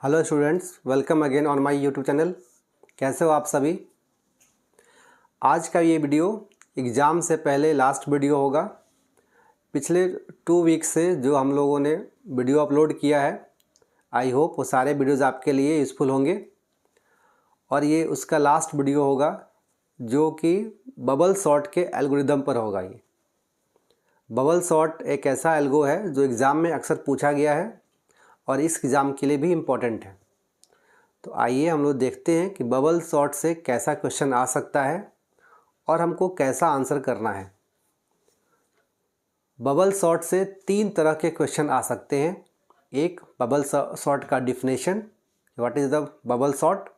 Hello students, welcome again on my YouTube channel. कैसे हो आप सभी। आज का ये वीडियो एग्ज़ाम से पहले लास्ट वीडियो होगा। पिछले 2 वीक से जो हम लोगों ने वीडियो अपलोड किया है, आई होप वो सारे वीडियोज़ आपके लिए यूज़फुल होंगे और ये उसका लास्ट वीडियो होगा जो कि बबल सॉर्ट के एल्गोरिदम पर होगा। ये बबल सॉर्ट एक ऐसा एल्गो है जो एग्ज़ाम में अक्सर पूछा गया है और इस एग्ज़ाम के लिए भी इम्पोर्टेंट है। तो आइए हम लोग देखते हैं कि बबल सॉर्ट से कैसा क्वेश्चन आ सकता है और हमको कैसा आंसर करना है। बबल सॉर्ट से 3 तरह के क्वेश्चन आ सकते हैं। एक, बबल सॉर्ट का definition, what is the bubble sort.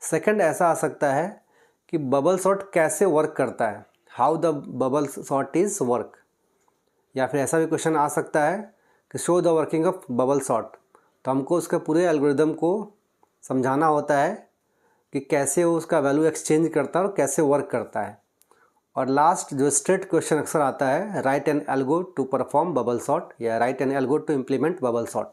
Second, ऐसा आ सकता है कि बबल सॉर्ट कैसे वर्क करता है, how the bubble sort is work. या फिर ऐसा भी क्वेश्चन आ सकता है कि show the working of bubble sort. तो हमको उसके पूरे एल्गोरिदम को समझाना होता है कि कैसे वो उसका वैल्यू एक्सचेंज करता है और कैसे वर्क करता है। और लास्ट जो स्ट्रेट क्वेश्चन अक्सर आता है, write an algo to perform bubble sort या write an algo to implement bubble sort.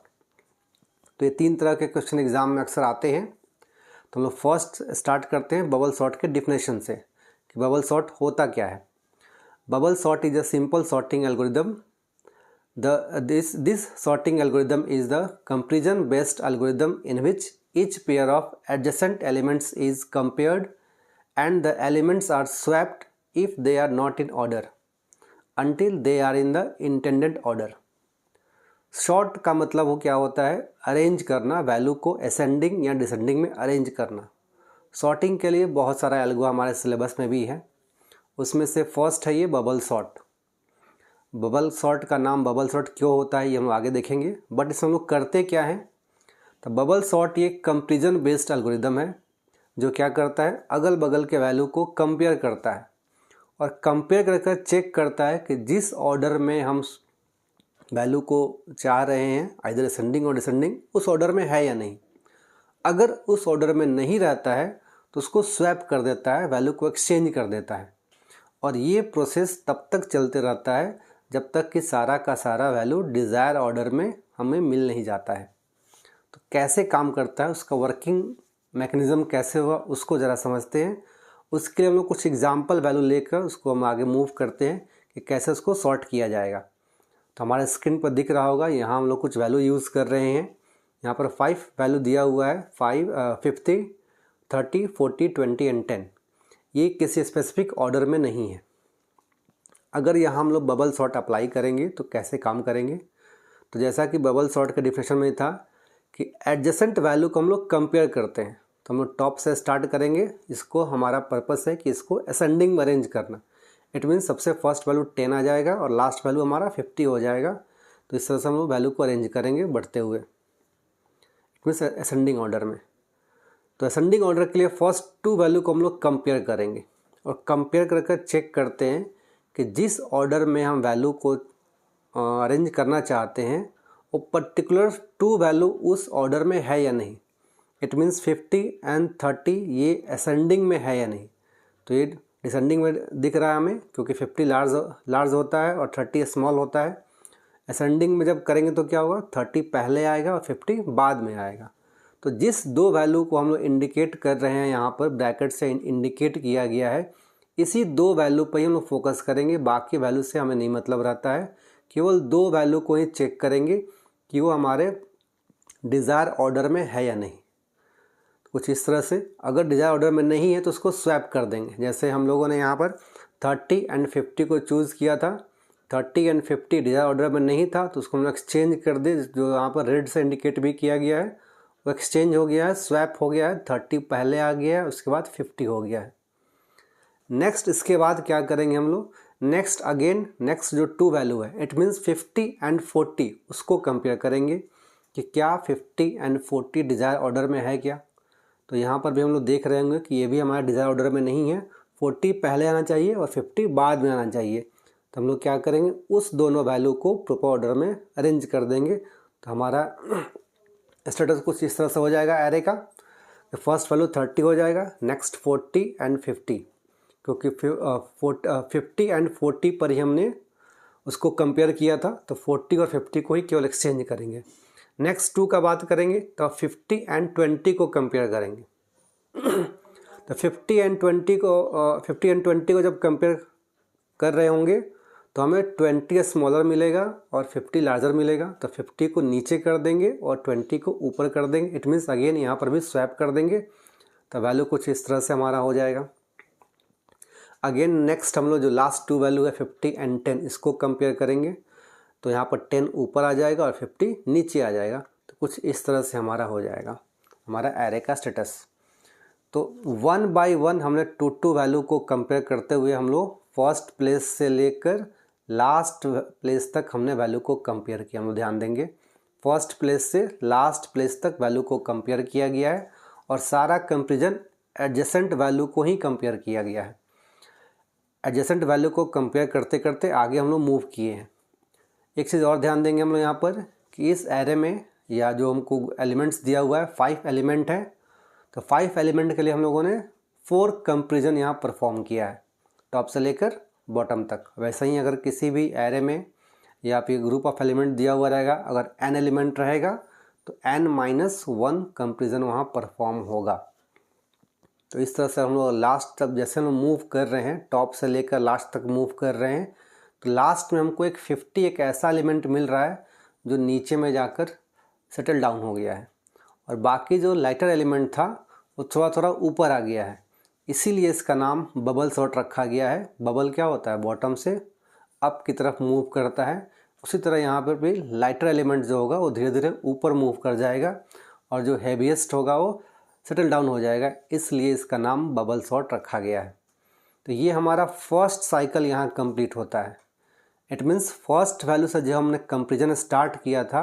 तो ये 3 तरह के क्वेश्चन एग्जाम में अक्सर आते हैं। तो हम लोग फर्स्ट स्टार्ट करते हैं बबल सॉर्ट के डिफिनेशन से कि बबल सॉर्ट होता क्या है। Bubble sort is a simple sorting algorithm. This sorting algorithm is the comparison based algorithm in which each pair of adjacent elements is compared and the elements are swapped if they are not in order until they are in the intended order. Sort का मतलब हो क्या होता है, arrange करना, value को ascending या descending में अरेंज करना। सॉर्टिंग के लिए बहुत सारा एल्गो हमारे सिलेबस में भी है, उसमें से फर्स्ट है ये बबल सॉर्ट। बबल सॉर्ट का नाम बबल सॉर्ट क्यों होता है ये हम आगे देखेंगे, बट इसमें हम लोग करते क्या है। तो बबल सॉर्ट ये कंपैरिजन बेस्ड एल्गोरिदम है जो क्या करता है, अगल बगल के वैल्यू को कंपेयर करता है और कंपेयर करके चेक करता है कि जिस ऑर्डर में हम वैल्यू को चाह रहे हैं, आइदर असेंडिंग और डिसेंडिंग, उस ऑर्डर में है या नहीं। अगर उस ऑर्डर में नहीं रहता है तो उसको स्वैप कर देता है, वैल्यू को एक्सचेंज कर देता है। और ये प्रोसेस तब तक चलते रहता है जब तक कि सारा का सारा वैल्यू डिज़ायर ऑर्डर में हमें मिल नहीं जाता है। तो कैसे काम करता है, उसका वर्किंग मैकेनिज़्म कैसे हुआ, उसको ज़रा समझते हैं। उसके लिए हम लोग कुछ एग्जांपल वैल्यू लेकर उसको हम आगे मूव करते हैं कि कैसे उसको सॉर्ट किया जाएगा। तो हमारे स्क्रीन पर दिख रहा होगा, यहाँ हम लोग कुछ वैल्यू यूज़ कर रहे हैं। यहाँ पर 5 वैल्यू दिया हुआ है, 50, 30, 40, 20 एंड 10। ये किसी स्पेसिफिक ऑर्डर में नहीं है। अगर यहाँ हम लोग बबल सॉर्ट अप्लाई करेंगे तो कैसे काम करेंगे। तो जैसा कि बबल सॉर्ट के डिफिनेशन में था कि एडजेसेंट वैल्यू को हम लोग कंपेयर करते हैं। तो हम लोग टॉप से स्टार्ट करेंगे। इसको हमारा पर्पस है कि इसको असेंडिंग में अरेंज करना। इट मीन्स सबसे फर्स्ट वैल्यू 10 आ जाएगा और लास्ट वैल्यू हमारा 50 हो जाएगा। तो इस तरह से हम लोग वैल्यू को अरेंज करेंगे बढ़ते हुए, इट मीन्स असेंडिंग ऑर्डर में। तो असेंडिंग ऑर्डर के लिए फर्स्ट 2 वैल्यू को हम लोग कंपेयर करेंगे और कंपेयर करके चेक करते हैं कि जिस ऑर्डर में हम वैल्यू को अरेंज करना चाहते हैं वो पर्टिकुलर 2 वैल्यू उस ऑर्डर में है या नहीं। इट मीन्स 50 एंड 30 ये असेंडिंग में है या नहीं। तो ये डिसेंडिंग में दिख रहा है हमें, क्योंकि 50 लार्ज होता है और 30 स्मॉल होता है। असेंडिंग में जब करेंगे तो क्या होगा, 30 पहले आएगा और 50 बाद में आएगा। तो जिस 2 वैल्यू को हम लोग इंडिकेट कर रहे हैं, यहाँ पर ब्रैकेट से इंडिकेट किया गया है, इसी 2 वैल्यू पर ही हम लोग फोकस करेंगे। बाकी वैल्यू से हमें नहीं मतलब रहता है, केवल 2 वैल्यू को ही चेक करेंगे कि वो हमारे डिज़ायर ऑर्डर में है या नहीं। कुछ इस तरह से, अगर डिज़ायर ऑर्डर में नहीं है तो उसको स्वैप कर देंगे। जैसे हम लोगों ने यहाँ पर 30 एंड 50 को चूज़ किया था, 30 एंड 50 डिज़ायर ऑर्डर में नहीं था तो उसको हम एक्सचेंज कर दे। जो यहाँ पर रेड से इंडिकेट भी किया गया है वो एक्सचेंज हो गया है, स्वैप हो गया है। 30 पहले आ गया है, उसके बाद 50 हो गया है। नेक्स्ट इसके बाद क्या करेंगे हम लोग, नेक्स्ट जो 2 वैल्यू है, इट मीन्स 50 एंड 40, उसको कंपेयर करेंगे कि क्या 50 एंड 40 डिज़ायर ऑर्डर में है क्या। तो यहाँ पर भी हम लोग देख रहे होंगे कि ये भी हमारा डिज़ायर ऑर्डर में नहीं है। 40 पहले आना चाहिए और 50 बाद में आना चाहिए। तो हम लोग क्या करेंगे, उस दोनों वैल्यू को प्रॉपर ऑर्डर में अरेंज कर देंगे। तो हमारा स्टेटस कुछ इस तरह से हो जाएगा एरे का। फर्स्ट वैल्यू 30 हो जाएगा, नेक्स्ट 40 एंड 50, क्योंकि 50 एंड 40 पर ही हमने उसको कंपेयर किया था। तो 40 और 50 को ही केवल एक्सचेंज करेंगे। नेक्स्ट 2 का बात करेंगे तो 50 एंड 20 को कंपेयर करेंगे। तो 50 एंड 20 को जब कंपेयर कर रहे होंगे तो हमें 20 स्मॉलर मिलेगा और 50 लार्जर मिलेगा। तो 50 को नीचे कर देंगे और 20 को ऊपर कर देंगे। इट मीन्स अगेन यहाँ पर भी स्वैप कर देंगे तो वैल्यू कुछ इस तरह से हमारा हो जाएगा। अगेन नेक्स्ट हम लोग जो लास्ट 2 वैल्यू है 50 एंड 10 इसको कंपेयर करेंगे तो यहाँ पर 10 ऊपर आ जाएगा और 50 नीचे आ जाएगा। तो कुछ इस तरह से हमारा हो जाएगा हमारा एरे का स्टेटस। तो 1 बाय 1 हमने 2 वैल्यू को कंपेयर करते हुए हम लोग फर्स्ट प्लेस से लेकर लास्ट प्लेस तक हमने वैल्यू को कंपेयर किया। हम लोग ध्यान देंगे फर्स्ट प्लेस से लास्ट प्लेस तक वैल्यू को कंपेयर किया गया है और सारा कंपेरिजन एडजेसेंट वैल्यू को ही कंपेयर किया गया है। एडजेसेंट वैल्यू को कंपेयर करते करते आगे हम लोग मूव किए हैं। एक चीज़ और ध्यान देंगे हम लोग यहाँ पर कि इस एरे में या जो हमको एलिमेंट्स दिया हुआ है 5 एलिमेंट है। तो 5 एलिमेंट के लिए हम लोगों ने 4 कंपेरिजन यहाँ परफॉर्म किया है टॉप से लेकर बॉटम तक। वैसे ही अगर किसी भी एरे में या फिर ग्रुप ऑफ एलिमेंट दिया हुआ रहेगा, अगर n एलिमेंट रहेगा तो n-1 कंपेरिजन वहाँ परफॉर्म होगा। तो इस तरह से हम लोग लास्ट तक जैसे हम मूव कर रहे हैं टॉप से लेकर लास्ट तक मूव कर रहे हैं तो लास्ट में हमको एक 50 एक ऐसा एलिमेंट मिल रहा है जो नीचे में जाकर सेटल डाउन हो गया है और बाकी जो लाइटर एलिमेंट था वो थोड़ा थोड़ा ऊपर आ गया है। इसीलिए इसका नाम बबल सॉर्ट रखा गया है। बबल क्या होता है, बॉटम से अप की तरफ मूव करता है। उसी तरह यहाँ पर भी लाइटर एलिमेंट जो होगा वो धीरे धीरे ऊपर मूव कर जाएगा और जो हैवीएस्ट होगा वो सेटल डाउन हो जाएगा। इसलिए इसका नाम बबल सॉर्ट रखा गया है। तो ये हमारा फर्स्ट साइकिल यहाँ कंप्लीट होता है। इट मीन्स फर्स्ट वैल्यू से जब हमने कंपेरिजन स्टार्ट किया था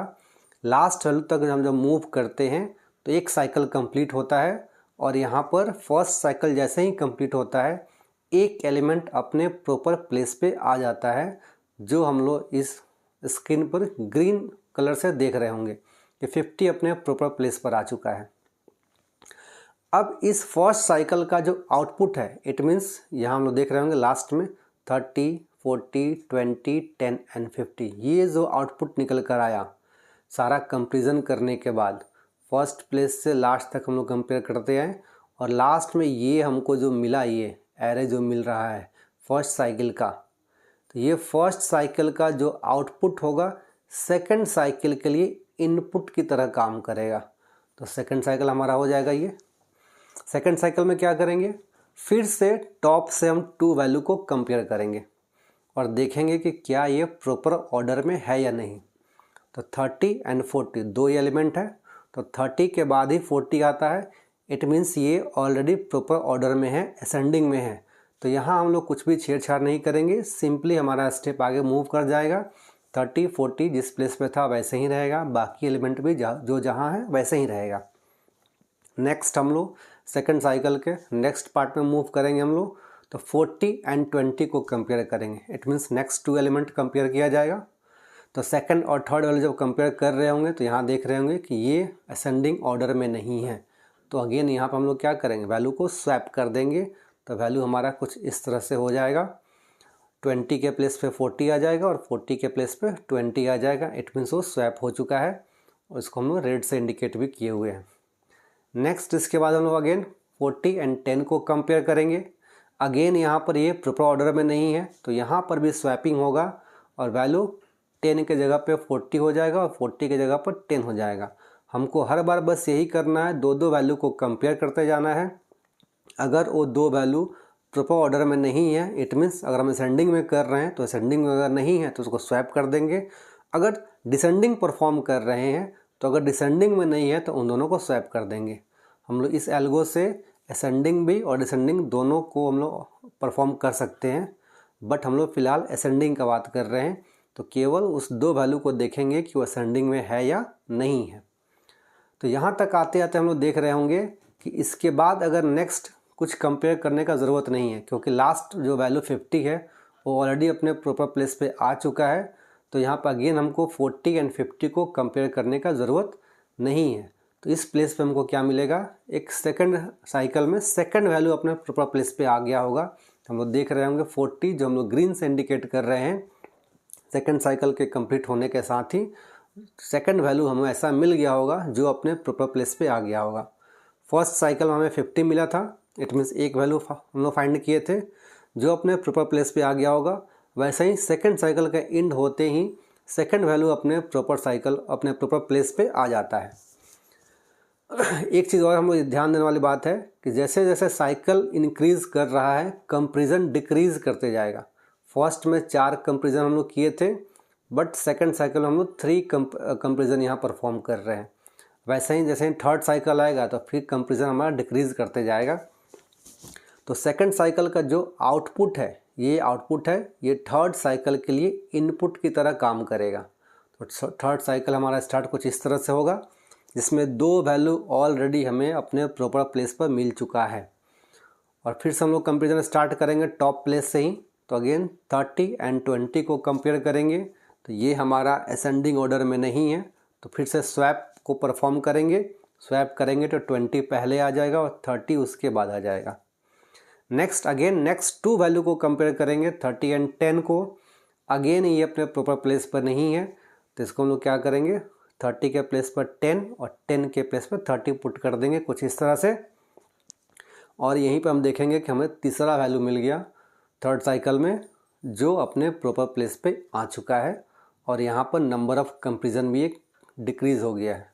लास्ट वैल्यू तक हम जब मूव करते हैं तो एक साइकिल कंप्लीट होता है और यहाँ पर फर्स्ट साइकिल जैसे ही कंप्लीट होता है एक एलिमेंट अपने प्रॉपर प्लेस पे आ जाता है जो हम लोग इस स्क्रीन पर ग्रीन कलर से देख रहे होंगे कि 50 अपने प्रॉपर प्लेस पर आ चुका है। अब इस फर्स्ट साइकिल का जो आउटपुट है इट मीन्स यहाँ हम लोग देख रहे होंगे लास्ट में 30, 40, 20, 10 एंड 50 ये जो आउटपुट निकल कर आया सारा कंपेरिजन करने के बाद फर्स्ट प्लेस से लास्ट तक हम लोग कंपेयर करते हैं और लास्ट में ये हमको जो मिला ये एरे जो मिल रहा है फर्स्ट साइकिल का, तो ये फर्स्ट साइकिल का जो आउटपुट होगा सेकंड साइकिल के लिए इनपुट की तरह काम करेगा। तो सेकंड साइकिल हमारा हो जाएगा ये। सेकंड साइकिल में क्या करेंगे, फिर से टॉप से हम 2 वैल्यू को कंपेयर करेंगे और देखेंगे कि क्या ये प्रॉपर ऑर्डर में है या नहीं। तो 30 एंड 40 2 एलिमेंट है तो 30 के बाद ही 40 आता है। इट मीन्स ये ऑलरेडी प्रॉपर ऑर्डर में है, असेंडिंग में है। तो यहाँ हम लोग कुछ भी छेड़छाड़ नहीं करेंगे, सिंपली हमारा स्टेप आगे मूव कर जाएगा। 30, 40 जिस प्लेस पे था वैसे ही रहेगा, बाकी एलिमेंट भी जो जहाँ है वैसे ही रहेगा। नेक्स्ट हम लोग सेकंड साइकिल के नेक्स्ट पार्ट में मूव करेंगे हम लोग तो 40 एंड 20 को कंपेयर करेंगे। It means next 2 element compare किया जाएगा। तो सेकंड और थर्ड वाले जब कंपेयर कर रहे होंगे तो यहाँ देख रहे होंगे कि ये असेंडिंग ऑर्डर में नहीं है। तो अगेन यहाँ पर हम लोग क्या करेंगे, वैल्यू को स्वैप कर देंगे। तो वैल्यू हमारा कुछ इस तरह से हो जाएगा। 20 के प्लेस पे 40 आ जाएगा और 40 के प्लेस पे 20 आ जाएगा। इट मीन्स वो स्वैप हो चुका है और इसको हम लोग रेड से इंडिकेट भी किए हुए हैं। नेक्स्ट इसके बाद हम लोग अगेन 40 एंड 10 को कंपेयर करेंगे। अगेन यहाँ पर ये प्रॉपर ऑर्डर में नहीं है तो यहाँ पर भी स्वैपिंग होगा और वैल्यू 10 के जगह पे 40 हो जाएगा और 40 के जगह पर 10 हो जाएगा। हमको हर बार बस यही करना है, 2 वैल्यू को कंपेयर करते जाना है। अगर वो 2 वैल्यू प्रॉपर ऑर्डर में नहीं है इट मीन्स अगर हम असेंडिंग में कर रहे हैं तो असेंडिंग में अगर नहीं है तो उसको स्वैप कर देंगे। अगर डिसेंडिंग परफॉर्म कर रहे हैं तो अगर डिसेंडिंग में नहीं है तो उन दोनों को स्वैप कर देंगे। हम लोग इस एल्गो से असेंडिंग भी और डिसेंडिंग दोनों को हम लोग परफॉर्म कर सकते हैं, बट हम लोग फ़िलहाल असेंडिंग का बात कर रहे हैं तो केवल उस 2 वैल्यू को देखेंगे कि वो असेंडिंग में है या नहीं है। तो यहाँ तक आते आते हम लोग देख रहे होंगे कि इसके बाद अगर नेक्स्ट कुछ कंपेयर करने का ज़रूरत नहीं है क्योंकि लास्ट जो वैल्यू 50 है वो ऑलरेडी अपने प्रॉपर प्लेस पे आ चुका है। तो यहाँ पर अगेन हमको 40 एंड 50 को कंपेयर करने का ज़रूरत नहीं है। तो इस प्लेस पे हमको क्या मिलेगा, एक सेकंड साइकिल में सेकंड वैल्यू अपने प्रॉपर प्लेस पे आ गया होगा। हम लोग देख रहे होंगे 40 जो हम लोग ग्रीन से इंडिकेट कर रहे हैं सेकंड साइकिल के कंप्लीट होने के साथ ही सेकंड वैल्यू हमें ऐसा मिल गया होगा जो अपने प्रॉपर प्लेस पे आ गया होगा। फर्स्ट साइकिल में हमें 50 मिला था, इट मीन्स एक वैल्यू हम लोग फाइंड किए थे जो अपने प्रॉपर प्लेस पे आ गया होगा। वैसे ही सेकंड साइकिल का एंड होते ही सेकंड वैल्यू अपने प्रॉपर प्लेस पे आ जाता है। एक चीज़ और हम लोग ध्यान देने वाली बात है कि जैसे जैसे साइकिल इंक्रीज़ कर रहा है कंपैरिजन डिक्रीज़ करते जाएगा। फर्स्ट में 4 कंपैरिजन हम लोग किए थे, बट सेकंड साइकिल में हम लोग 3 कंपैरिजन यहाँ परफॉर्म कर रहे हैं। वैसे ही जैसे ही थर्ड साइकिल आएगा तो फिर कंपैरिजन हमारा डिक्रीज़ करते जाएगा। तो सेकंड साइकिल का जो आउटपुट है ये थर्ड साइकिल के लिए इनपुट की तरह काम करेगा। तो थर्ड साइकिल हमारा स्टार्ट कुछ इस तरह से होगा जिसमें 2 वैल्यू ऑलरेडी हमें अपने प्रॉपर प्लेस पर मिल चुका है। और फिर से हम लोग कंपेरिजन स्टार्ट करेंगे टॉप प्लेस से ही। तो अगेन 30 एंड 20 को कंपेयर करेंगे, तो ये हमारा असेंडिंग ऑर्डर में नहीं है, तो फिर से स्वैप को परफॉर्म करेंगे। स्वैप करेंगे तो 20 पहले आ जाएगा और 30 उसके बाद आ जाएगा। नेक्स्ट 2 वैल्यू को कंपेयर करेंगे, 30 एंड 10 को। अगेन ये अपने प्रॉपर प्लेस पर नहीं है, तो इसको हम लोग क्या करेंगे, 30 के प्लेस पर 10 और 10 के प्लेस पर 30 पुट कर देंगे कुछ इस तरह से। और यहीं पर हम देखेंगे कि हमें तीसरा वैल्यू मिल गया थर्ड साइकिल में जो अपने प्रॉपर प्लेस पे आ चुका है। और यहाँ पर नंबर ऑफ़ कंपैरिजन भी एक डिक्रीज़ हो गया है।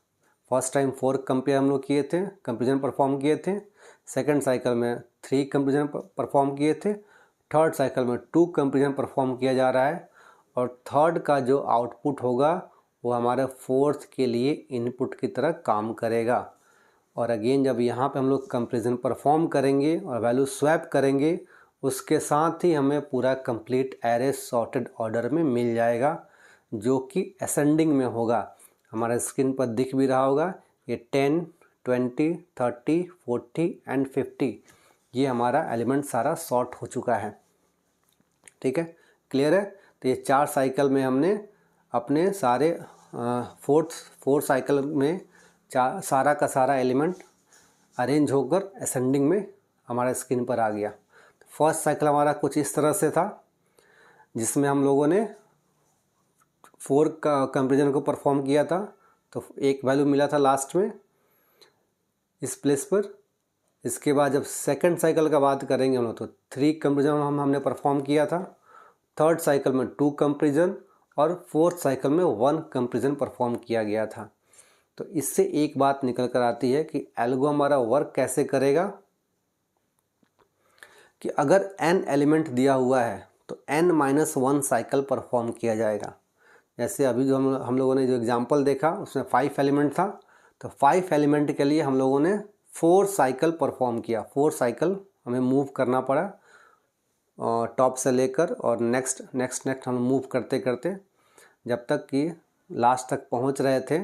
फर्स्ट टाइम 4 कंपेयर हम लोग किए थे, कंपैरिजन परफॉर्म किए थे। सेकंड साइकिल में 3 कंपैरिजन परफॉर्म किए थे। थर्ड साइकिल में 2 कंपैरिजन परफॉर्म किया जा रहा है। और थर्ड का जो आउटपुट होगा वो हमारे फोर्थ के लिए इनपुट की तरह काम करेगा। और अगेन जब यहाँ पे हम लोग कंपैरिजन परफॉर्म करेंगे और वैल्यू स्वैप करेंगे, उसके साथ ही हमें पूरा कंप्लीट एरे सॉर्टेड ऑर्डर में मिल जाएगा जो कि असेंडिंग में होगा। हमारे स्क्रीन पर दिख भी रहा होगा ये 10, 20, 30, 40 एंड 50 ये हमारा एलिमेंट सारा सॉर्ट हो चुका है। ठीक है, क्लियर है। तो ये 4 साइकिल में हमने अपने सारे फोर्थ साइकिल में सारा का सारा एलिमेंट अरेंज होकर असेंडिंग में हमारा स्क्रीन पर आ गया। फर्स्ट साइकिल हमारा कुछ इस तरह से था जिसमें हम लोगों ने 4 का कंपैरिजन को परफॉर्म किया था, तो एक वैल्यू मिला था लास्ट में इस प्लेस पर। इसके बाद जब सेकंड साइकिल का बात करेंगे हम लोग तो 3 कंपैरिजन हमने परफॉर्म किया था। थर्ड साइकिल में 2 कंपैरिजन और फोर्थ साइकिल में 1 कंपैरिजन परफॉर्म किया गया था। तो इससे एक बात निकल कर आती है कि एल्गो हमारा वर्क कैसे करेगा कि अगर n एलिमेंट दिया हुआ है तो n-1 साइकिल परफॉर्म किया जाएगा। जैसे अभी जो हम लोगों ने जो एग्जांपल देखा उसमें 5 एलिमेंट था, तो 5 एलिमेंट के लिए हम लोगों ने 4 साइकिल परफॉर्म किया। 4 साइकिल हमें मूव करना पड़ा टॉप से लेकर और नेक्स्ट हम मूव करते करते जब तक कि लास्ट तक पहुंच रहे थे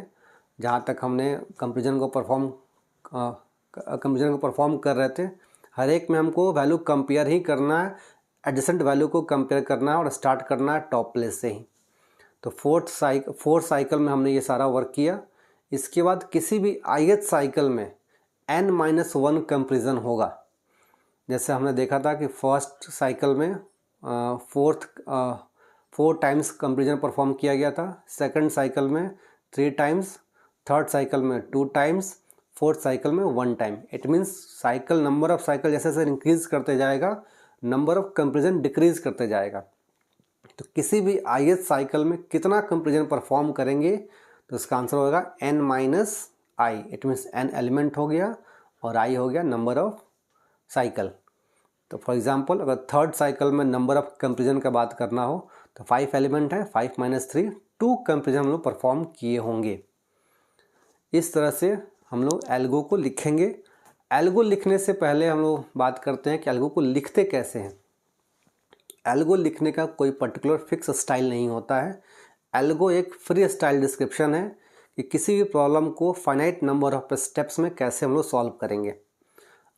जहां तक हमने कंपैरिजन को परफॉर्म कर रहे थे। हर एक में हमको वैल्यू कंपेयर ही करना है, एडजेसेंट वैल्यू को कंपेयर करना है और स्टार्ट करना है टॉप प्लेस से ही। तो फोर्थ साइकिल में हमने ये सारा वर्क किया। इसके बाद किसी भी ith साइकिल में n-1 कंपैरिजन होगा। जैसे हमने देखा था कि फर्स्ट साइकिल में 4 टाइम्स कंपैरिजन परफॉर्म किया गया था, सेकंड साइकिल में 3 टाइम्स, थर्ड साइकिल में 2 टाइम्स, फोर्थ साइकिल में 1 time. It means cycle number of cycle जैसे जैसे इंक्रीज करते जाएगा नंबर ऑफ कंपैरिजन डिक्रीज करते जाएगा। तो किसी भी ith साइकिल में कितना कंपैरिजन परफॉर्म करेंगे तो इसका आंसर होगा n-i। It means n element हो गया और i हो गया नंबर ऑफ साइकिल। तो फॉर एग्जांपल अगर थर्ड साइकिल में नंबर ऑफ कंपैरिजन का बात करना हो तो 5 एलिमेंट है, 5 - 3 2 कंपैरिजन हम लोग परफॉर्म किए होंगे। इस तरह से हम लोग एल्गो को लिखेंगे। एल्गो लिखने से पहले हम लोग बात करते हैं कि एल्गो को लिखते कैसे हैं। एल्गो लिखने का कोई पर्टिकुलर फिक्स स्टाइल नहीं होता है। एल्गो एक फ्री स्टाइल डिस्क्रिप्शन है कि किसी भी प्रॉब्लम को फाइनाइट नंबर ऑफ स्टेप्स में कैसे हम लोग सॉल्व करेंगे।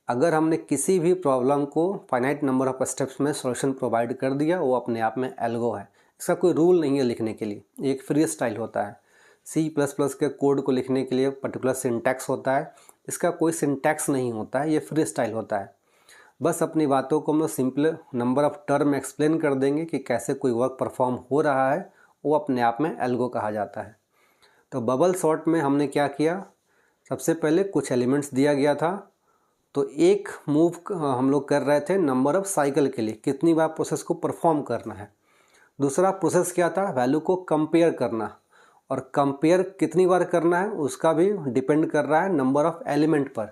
अगर हमने किसी भी प्रॉब्लम को फाइनाइट नंबर ऑफ स्टेप्स में सॉल्यूशन प्रोवाइड कर दिया वो अपने आप में एल्गो है। इसका कोई रूल नहीं है लिखने के लिए, एक फ्री स्टाइल होता है। C++ के कोड को लिखने के लिए पर्टिकुलर सिंटैक्स होता है, इसका कोई सिंटैक्स नहीं होता है, ये फ्री स्टाइल होता है। बस अपनी बातों को हम लोग simple number of term explain कर देंगे कि कैसे कोई वर्क परफॉर्म हो रहा है, वो अपने आप में एल्गो कहा जाता है। तो बबल सॉर्ट में हमने क्या किया, सबसे पहले कुछ एलिमेंट्स दिया गया था, तो एक मूव हम लोग कर रहे थे नंबर ऑफ साइकिल के लिए, कितनी बार प्रोसेस को परफॉर्म करना है। दूसरा प्रोसेस क्या था, वैल्यू को कंपेयर करना, और कंपेयर कितनी बार करना है उसका भी डिपेंड कर रहा है नंबर ऑफ एलिमेंट पर।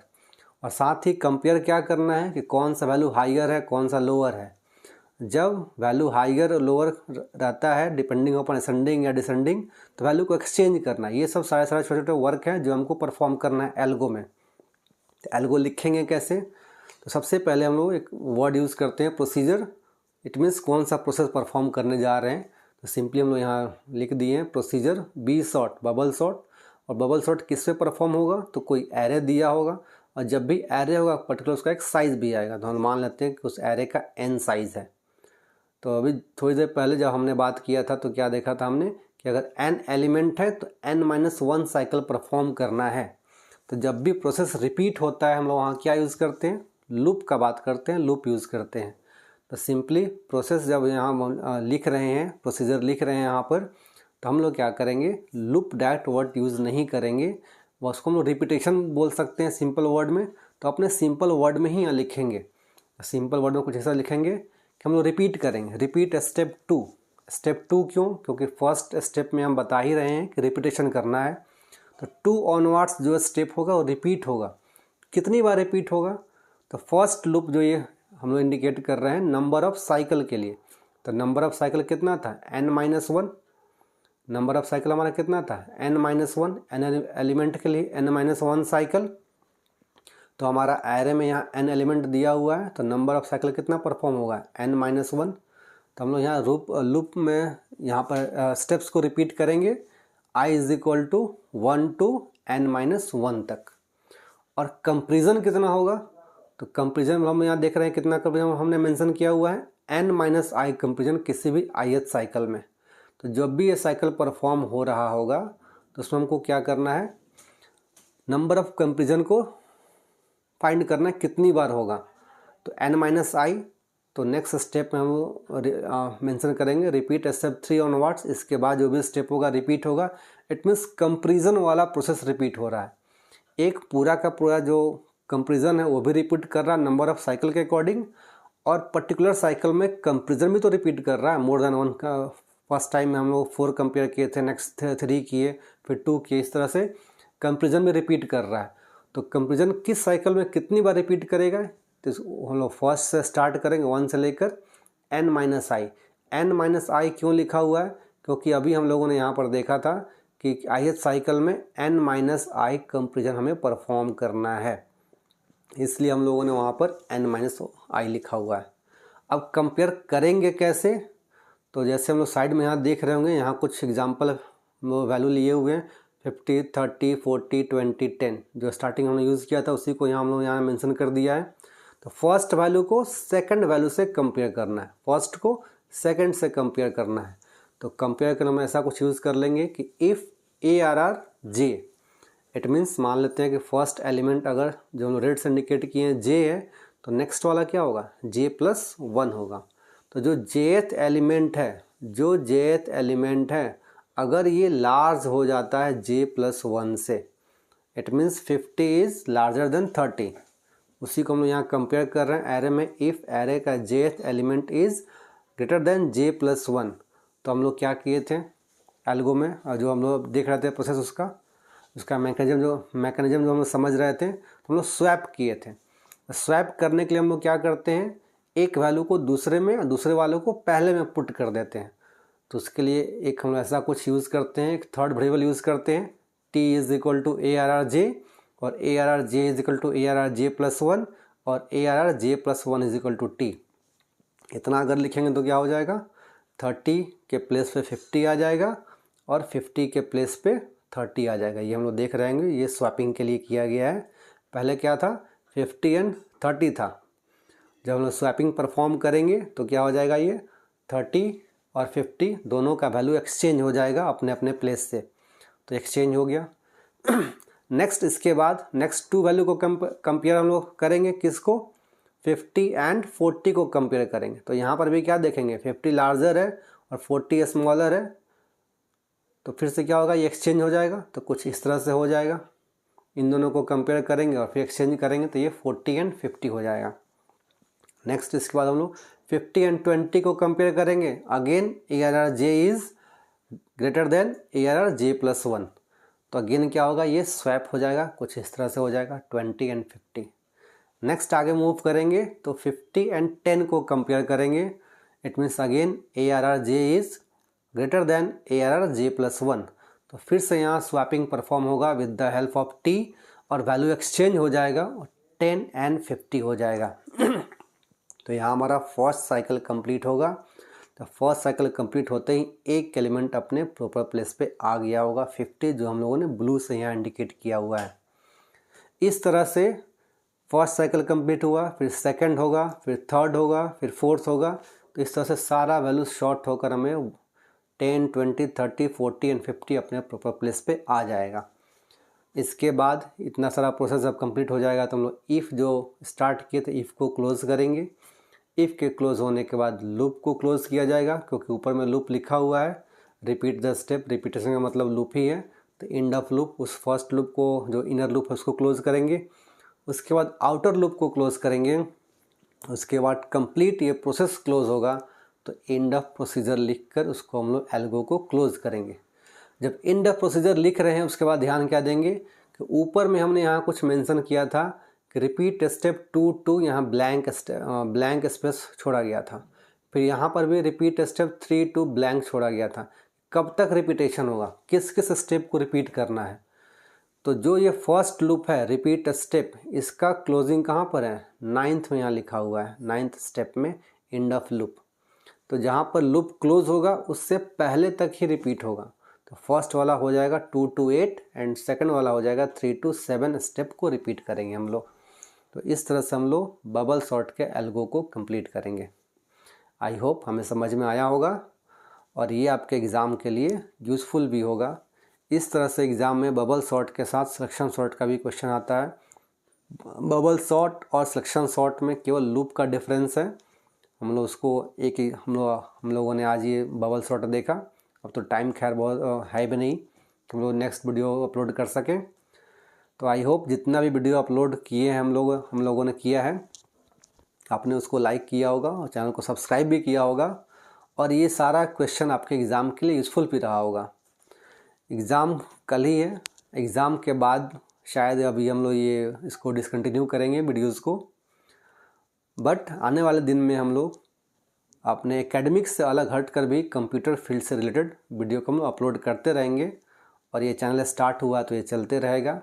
और साथ ही कंपेयर क्या करना है कि कौन सा वैल्यू हाइयर है कौन सा लोअर है। जब वैल्यू हाइयर और लोअर रहता है डिपेंडिंग अपॉन असेंडिंग या डिसेंडिंग, तो वैल्यू को एक्सचेंज करना है। ये सब सारे छोटे छोटे वर्क हैं जो हमको परफॉर्म करना है एल्गो में। तो एल्गो लिखेंगे कैसे, तो सबसे पहले हम लोग एक वर्ड यूज़ करते हैं प्रोसीजर। इट मीन्स कौन सा प्रोसेस परफॉर्म करने जा रहे हैं। तो सिंपली हम लोग यहाँ लिख दिए हैं procedure B sort bubble sort. और बबल सॉर्ट किस पे परफॉर्म होगा, तो कोई एरे दिया होगा, और जब भी एरे होगा पर्टिकुलर उसका एक साइज़ भी आएगा। तो हम मान लेते हैं कि उस एरे का n साइज़ है। तो अभी थोड़ी देर पहले जब हमने बात किया था तो क्या देखा था हमने कि अगर n एलिमेंट है तो n-1 साइकिल परफॉर्म करना है। तो जब भी प्रोसेस रिपीट होता है हम लोग वहाँ क्या यूज़ करते हैं, लूप का बात करते हैं, लूप यूज़ करते हैं। तो सिंपली प्रोसेस जब यहाँ लिख रहे हैं, प्रोसीजर लिख रहे हैं यहाँ पर, तो हम लोग क्या करेंगे, लूप डायरेक्ट वर्ड यूज़ नहीं करेंगे, वो उसको हम लोग रिपीटेशन बोल सकते हैं सिंपल वर्ड में। तो अपने सिंपल वर्ड में ही यहाँ लिखेंगे। सिंपल वर्ड में कुछ ऐसा लिखेंगे कि हम लोग रिपीट करेंगे, रिपीट स्टेप 2। स्टेप 2 क्यों, क्योंकि फर्स्ट स्टेप में हम बता ही रहे हैं कि रिपीटेशन करना है। तो 2 ऑनवर्ड्स जो स्टेप होगा वो रिपीट होगा। कितनी बार रिपीट होगा, तो फर्स्ट लूप जो ये हम लोग इंडिकेट कर रहे हैं नंबर ऑफ साइकिल के लिए। तो नंबर ऑफ साइकिल कितना था, n-1। नंबर ऑफ साइकिल हमारा कितना था, n-1। n एलिमेंट के लिए n-1 साइकिल। तो हमारा एरे में यहाँ n एलिमेंट दिया हुआ है, तो नंबर ऑफ साइकिल कितना परफॉर्म होगा, n-1। तो हम लोग यहाँ लूप में यहाँ पर स्टेप्स को रिपीट करेंगे i = 1 to n-1 तक। और कंपेरिजन कितना होगा, तो कंपेरिजन हम यहाँ देख रहे हैं कितना कंपेरिजन हमने मेंशन किया हुआ है, n-i कंपेरिजन किसी भी ith साइकिल में। तो जब भी ये साइकिल परफॉर्म हो रहा होगा तो उसमें हमको क्या करना है, नंबर ऑफ कंपेरिजन को फाइंड करना है कितनी बार होगा। तो n-i, तो नेक्स्ट स्टेप में हम मेंशन करेंगे रिपीट स्टेप 3 ऑनवर्ड्स। इसके बाद जो भी स्टेप होगा रिपीट होगा। इट मीन्स कंपेरिजन वाला प्रोसेस रिपीट हो रहा है। एक पूरा का पूरा जो कंपेरिजन है वो भी रिपीट कर रहा है नंबर ऑफ साइकिल के अकॉर्डिंग, और पर्टिकुलर साइकिल में कंपेरिजन भी तो रिपीट कर रहा है मोर देन 1 का। फर्स्ट टाइम में हम लोग 4 कंपेयर किए थे, नेक्स्ट 3 किए, फिर 2 किए, इस तरह से कंपेरिजन भी रिपीट कर रहा है। तो कंपेरिजन किस साइकिल में कितनी बार रिपीट करेगा, तो हम लोग फर्स्ट से स्टार्ट करेंगे 1 से लेकर n-i। n-i क्यों लिखा हुआ है, क्योंकि अभी हम लोगों ने यहाँ पर देखा था कि ith साइकिल में n-i कंपेरिजन हमें परफॉर्म करना है, इसलिए हम लोगों ने वहाँ पर n-i लिखा हुआ है। अब कंपेयर करेंगे कैसे, तो जैसे हम लोग साइड में यहाँ देख रहे होंगे, यहाँ कुछ एग्जाम्पल वैल्यू लिए हुए हैं 50, 30, 40, 20, 10। जो स्टार्टिंग हमने यूज़ किया था उसी को यहाँ हम लोग यहाँ मेंशन कर दिया है। तो फर्स्ट वैल्यू को सेकंड वैल्यू से कंपेयर करना है, फर्स्ट को सेकंड से कंपेयर करना है। तो कंपेयर करने में ऐसा कुछ यूज़ कर लेंगे कि इफ़ ARR-J, इट मीन्स मान लेते हैं कि फर्स्ट एलिमेंट अगर जो हम रेड से इंडिकेट किए हैं J है, तो नेक्स्ट वाला क्या होगा, J+1 होगा। तो जो jth एलिमेंट है अगर ये लार्ज हो जाता है J+1 से, it means 50 is larger than 30, उसी को हम लोग यहाँ कंपेयर कर रहे हैं एरे में। इफ़ एरे का jth element is greater than J+1, तो हम लोग क्या किए थे एल्गो में, और जो हम लोग देख रहे थे प्रोसेस उसका मैकेनिज्म जो हम लोग समझ रहे थे, तो हम लोग स्वैप किए थे। स्वैप करने के लिए हम लोग क्या करते हैं, एक वैल्यू को दूसरे में और दूसरे वालों को पहले में पुट कर देते हैं। तो उसके लिए एक हम लोग ऐसा कुछ यूज़ करते हैं, एक थर्ड वेरिएबल यूज़ करते हैं, t = ARR-J, और ARR-J = ARR-J+1, और ARR-J+1 = t। इतना अगर लिखेंगे तो क्या हो जाएगा, 30 के प्लेस पे 50 आ जाएगा और 50 के प्लेस पे 30 आ जाएगा। ये हम लोग देख रहे हैं, ये स्वैपिंग के लिए किया गया है। पहले क्या था, 50 एंड 30 था। जब हम लोग स्वैपिंग परफॉर्म करेंगे तो क्या हो जाएगा, ये 30 और 50 दोनों का वैल्यू एक्सचेंज हो जाएगा अपने अपने प्लेस से। तो एक्सचेंज हो गया। नेक्स्ट इसके बाद नेक्स्ट 2 वैल्यू को कंपेयर हम लोग करेंगे, किसको, 50 एंड 40 को कंपेयर करेंगे। तो यहाँ पर भी क्या देखेंगे, 50 लार्जर है और 40 स्मॉलर है, तो फिर से क्या होगा, ये एक्सचेंज हो जाएगा, तो कुछ इस तरह से हो जाएगा। इन दोनों को कंपेयर करेंगे और फिर एक्सचेंज करेंगे तो ये 40 एंड 50 हो जाएगा। नेक्स्ट इसके बाद हम लोग 50 एंड 20 को कंपेयर करेंगे। Again ARR J is greater than ARR J plus 1, तो अगेन क्या होगा, ये स्वैप हो जाएगा, कुछ इस तरह से हो जाएगा 20 एंड 50। नेक्स्ट आगे मूव करेंगे तो 50 एंड 10 को कंपेयर करेंगे। It means again ARR J is greater than ARR J plus 1, तो फिर से यहाँ स्वैपिंग परफॉर्म होगा with the help of T और वैल्यू एक्सचेंज हो जाएगा और 10 एंड 50 हो जाएगा। तो यहाँ हमारा फर्स्ट साइकिल कंप्लीट होगा। तो फर्स्ट साइकिल कंप्लीट होते ही एक एलिमेंट अपने प्रॉपर प्लेस पे आ गया होगा 50, जो हम लोगों ने ब्लू से यहाँ इंडिकेट किया हुआ है। इस तरह से फर्स्ट साइकिल कंप्लीट हुआ, फिर सेकंड होगा, फिर थर्ड होगा, फिर फोर्थ होगा। तो इस तरह से सारा वैल्यू शॉर्ट होकर हमें 10, 20, 30, 40 एंड 50 अपने प्रॉपर प्लेस पे आ जाएगा। इसके बाद इतना सारा प्रोसेस जब कंप्लीट हो जाएगा तो हम लोग इफ़ जो स्टार्ट किए थे इफ़ को क्लोज़ करेंगे। इफ़ के क्लोज होने के बाद लूप को क्लोज किया जाएगा, क्योंकि ऊपर में लूप लिखा हुआ है रिपीट द स्टेप, रिपीटेशन का मतलब लूप ही है। तो एंड ऑफ लूप, उस फर्स्ट लूप को जो इनर लूप है उसको क्लोज करेंगे। उसके बाद आउटर लूप को क्लोज करेंगे। उसके बाद कंप्लीट ये प्रोसेस क्लोज होगा तो एंड ऑफ प्रोसीजर लिखकर उसको हम लोग एल्गो को क्लोज करेंगे। जब एंड ऑफ प्रोसीजर लिख रहे हैं उसके बाद ध्यान क्या देंगे कि ऊपर में हमने यहाँ कुछ मेंशन किया था कि रिपीट स्टेप 2 टू यहाँ ब्लैंक स्पेस छोड़ा गया था। फिर यहाँ पर भी रिपीट स्टेप 3 टू ब्लैंक छोड़ा गया था। कब तक रिपीटेशन होगा, किस किस स्टेप को रिपीट करना है। तो जो ये फर्स्ट लूप है रिपीट स्टेप, इसका क्लोजिंग कहाँ पर है, 9th में यहाँ लिखा हुआ है, 9th स्टेप में एंड ऑफ लूप। तो जहाँ पर लूप क्लोज होगा उससे पहले तक ही रिपीट होगा। तो फर्स्ट वाला हो जाएगा 2 to 8 एंड सेकंड वाला हो जाएगा 3 to 7 स्टेप को रिपीट करेंगे हम लोग। तो इस तरह से हम लोग बबल सॉर्ट के एल्गो को कंप्लीट करेंगे। आई होप हमें समझ में आया होगा और ये आपके एग्ज़ाम के लिए यूज़फुल भी होगा। इस तरह से एग्ज़ाम में बबल सॉर्ट के साथ सिलेक्शन सॉर्ट का भी क्वेश्चन आता है। बबल सॉर्ट और सिलेक्शन सॉर्ट में केवल लूप का डिफरेंस है। हम लोग उसको एक ही हम लोगों ने आज ये बबल सॉर्ट देखा। अब तो टाइम खैर बहुत है भी नहीं कि हम लोग नेक्स्ट वीडियो अपलोड कर सकें। तो आई होप जितना भी वीडियो अपलोड किए हैं हम लोगों ने किया है, आपने उसको लाइक किया होगा और चैनल को सब्सक्राइब भी किया होगा और ये सारा क्वेश्चन आपके एग्ज़ाम के लिए यूज़फुल भी रहा होगा। एग्ज़ाम कल ही है, एग्ज़ाम के बाद शायद अभी हम लोग ये इसको डिसकंटिन्यू करेंगे वीडियोज़ को, बट आने वाले दिन में हम लोग अपने एकेडमिक्स से अलग हट कर भी कंप्यूटर फील्ड से रिलेटेड वीडियो को हम लोग अपलोड करते रहेंगे और ये चैनल स्टार्ट हुआ तो ये चलते रहेगा।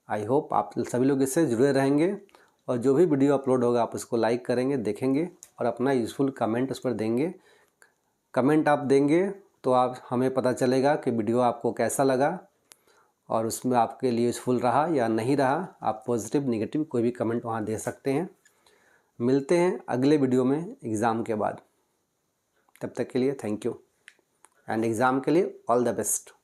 आई होप आप सभी लोग इससे जुड़े रहेंगे और जो भी वीडियो अपलोड होगा आप उसको लाइक करेंगे, देखेंगे और अपना यूज़फुल कमेंट उस पर देंगे। कमेंट आप देंगे तो आप हमें पता चलेगा कि वीडियो आपको कैसा लगा और उसमें आपके लिए यूज़फुल रहा या नहीं रहा। आप पॉजिटिव नेगेटिव कोई भी कमेंट वहाँ दे सकते हैं। मिलते हैं अगले वीडियो में एग्ज़ाम के बाद। तब तक के लिए थैंक यू एंड एग्ज़ाम के लिए ऑल द बेस्ट।